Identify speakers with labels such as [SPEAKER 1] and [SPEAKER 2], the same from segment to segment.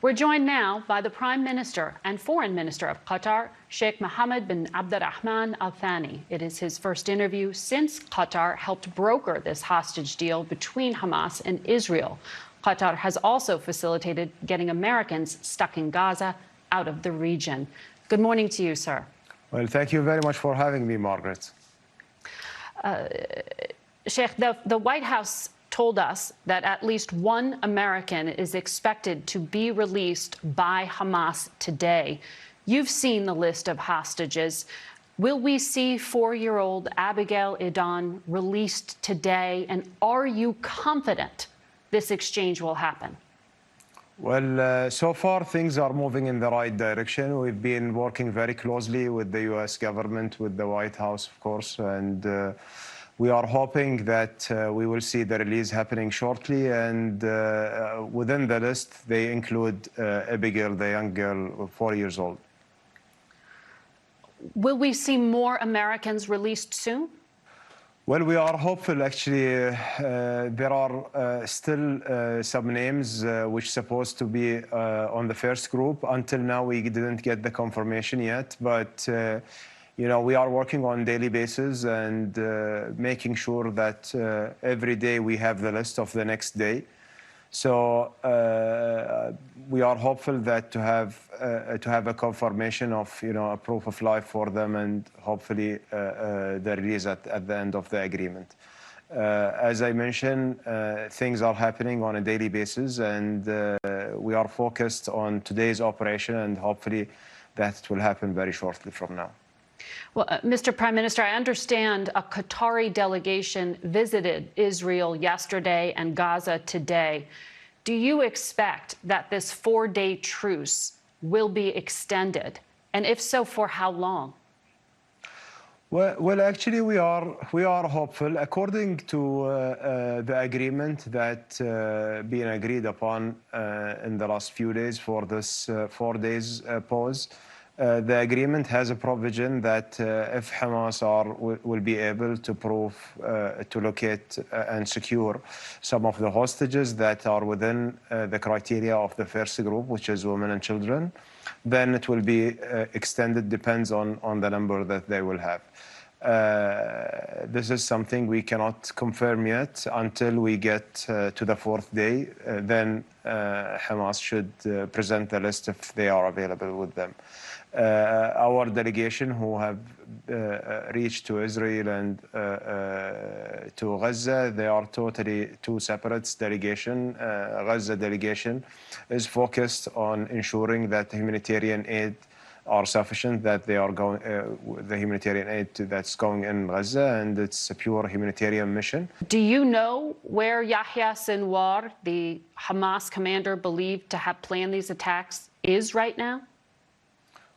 [SPEAKER 1] We're joined now by the Prime Minister and Foreign Minister of Qatar, Sheikh Mohammed bin Abdulrahman Thani. It is his first interview since Qatar helped broker this hostage deal between Hamas and Israel. Qatar has also facilitated getting Americans stuck in Gaza out of the region. Good morning to you, sir.
[SPEAKER 2] Well, thank you very much for having me, Margaret.
[SPEAKER 1] Sheikh, the White House told us that at least one American is expected to be released by Hamas today. You've seen the list of hostages. Will we see 4-year-old Abigail Idan released today? And are you confident this exchange will happen?
[SPEAKER 2] Well, so far things are moving in the right direction. We've been working very closely with the U.S. government, with the White House, of course, and we are hoping that we will see the release happening shortly. And within the list, they include Abigail, the young girl, 4 years old.
[SPEAKER 1] Will we see more Americans released soon?
[SPEAKER 2] Well, we are hopeful, actually. There are still some names which supposed to be on the first group. Until now, we didn't get the confirmation yet, but you know, we are working on a daily basis and making sure that every day we have the list of the next day. So we are hopeful that to have a confirmation of, you know, a proof of life for them, and hopefully the release at the end of the agreement. As I mentioned, things are happening on a daily basis, and we are focused on today's operation, and hopefully that will happen very shortly from now.
[SPEAKER 1] Well, Mr. Prime Minister, I understand a Qatari delegation visited Israel yesterday and Gaza today. Do you expect that this 4-day truce will be extended? And if so, for how long?
[SPEAKER 2] Well, actually, we are hopeful. According to the agreement that being agreed upon in the last few days for this 4 days pause, the agreement has a provision that if Hamas will be able to to locate and secure some of the hostages that are within the criteria of the first group, which is women and children, then it will be extended, depends on the number that they will have. This is something we cannot confirm yet until we get to the 4th day. Then Hamas should present the list if they are available with them. Our delegation who have reached to Israel and to Gaza, they are totally two separate delegations. Gaza delegation is focused on ensuring that humanitarian aid are sufficient, that they are going, the humanitarian aid that's going in Gaza, and it's a pure humanitarian mission.
[SPEAKER 1] Do you know where Yahya Sinwar, the Hamas commander believed to have planned these attacks, is right now?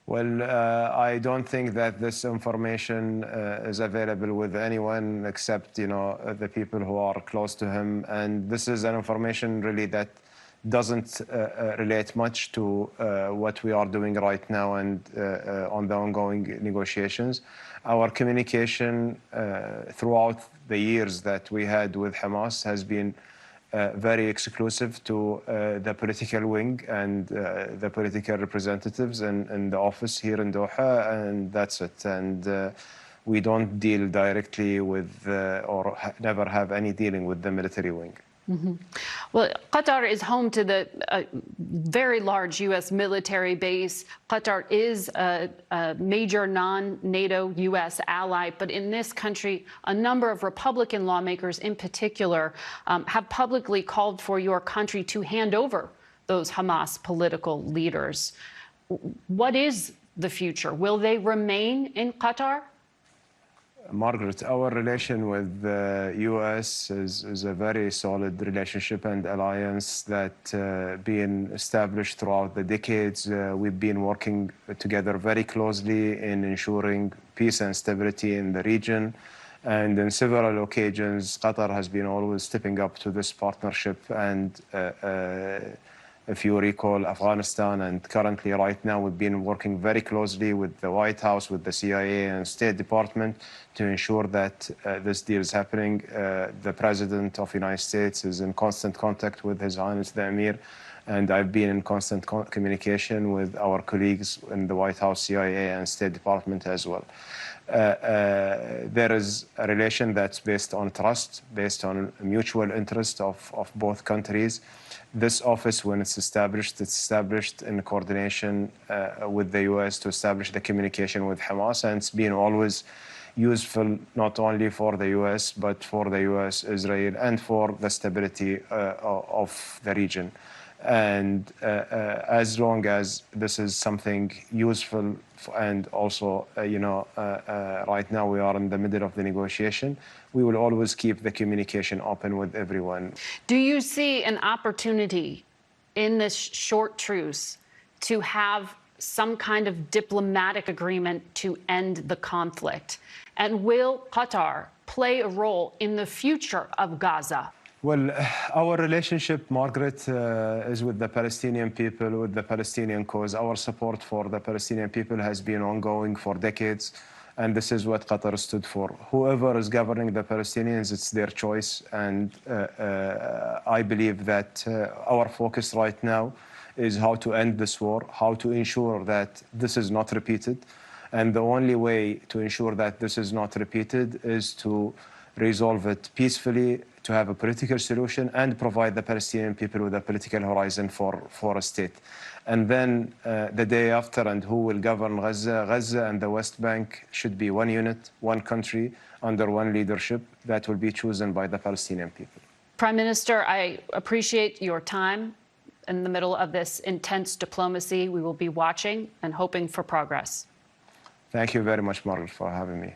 [SPEAKER 2] Well, I don't think that this information is available with anyone except, you know, the people who are close to him. And this is an information really that doesn't relate much to what we are doing right now and on the ongoing negotiations. Our communication throughout the years that we had with Hamas has been very exclusive to the political wing and the political representatives in the office here in Doha, and that's it. And we don't deal directly with or never have any dealing with the military wing.
[SPEAKER 1] Mm-hmm. Well, Qatar is home to the very large U.S. military base. Qatar is a major non-NATO U.S. ally, but in this country, a number of Republican lawmakers in particular have publicly called for your country to hand over those Hamas political leaders. What is the future? Will they remain in Qatar?
[SPEAKER 2] Margaret, our relation with the U.S. is a very solid relationship and alliance that been established throughout the decades. We've been working together very closely in ensuring peace and stability in the region. And in several occasions, Qatar has been always stepping up to this partnership. And if you recall, Afghanistan, and currently right now we've been working very closely with the White House, with the CIA and State Department to ensure that this deal is happening. The President of the United States is in constant contact with His Highness the Emir And I've been in constant communication with our colleagues in the White House, CIA, and State Department as well. There is a relation that's based on trust, based on mutual interest of both countries. This office, when it's established in coordination with the U.S. to establish the communication with Hamas, and it's been always useful not only for the U.S., but for the U.S., Israel, and for the stability of the region. And as long as this is something useful, and also, right now we are in the middle of the negotiation, we will always keep the communication open with everyone.
[SPEAKER 1] Do you see an opportunity in this short truce to have some kind of diplomatic agreement to end the conflict? And will Qatar play a role in the future of Gaza?
[SPEAKER 2] Well, our relationship, Margaret, is with the Palestinian people, with the Palestinian cause. Our support for the Palestinian people has been ongoing for decades, and this is what Qatar stood for. Whoever is governing the Palestinians, it's their choice, and I believe that our focus right now is how to end this war, how to ensure that this is not repeated. And the only way to ensure that this is not repeated is to resolve it peacefully, to have a political solution, and provide the Palestinian people with a political horizon for a state. And then the day after, and who will govern Gaza and the West Bank should be one unit, one country, under one leadership that will be chosen by the Palestinian people.
[SPEAKER 1] Prime Minister, I appreciate your time in the middle of this intense diplomacy. We will be watching and hoping for progress.
[SPEAKER 2] Thank you very much, Margaret, for having me.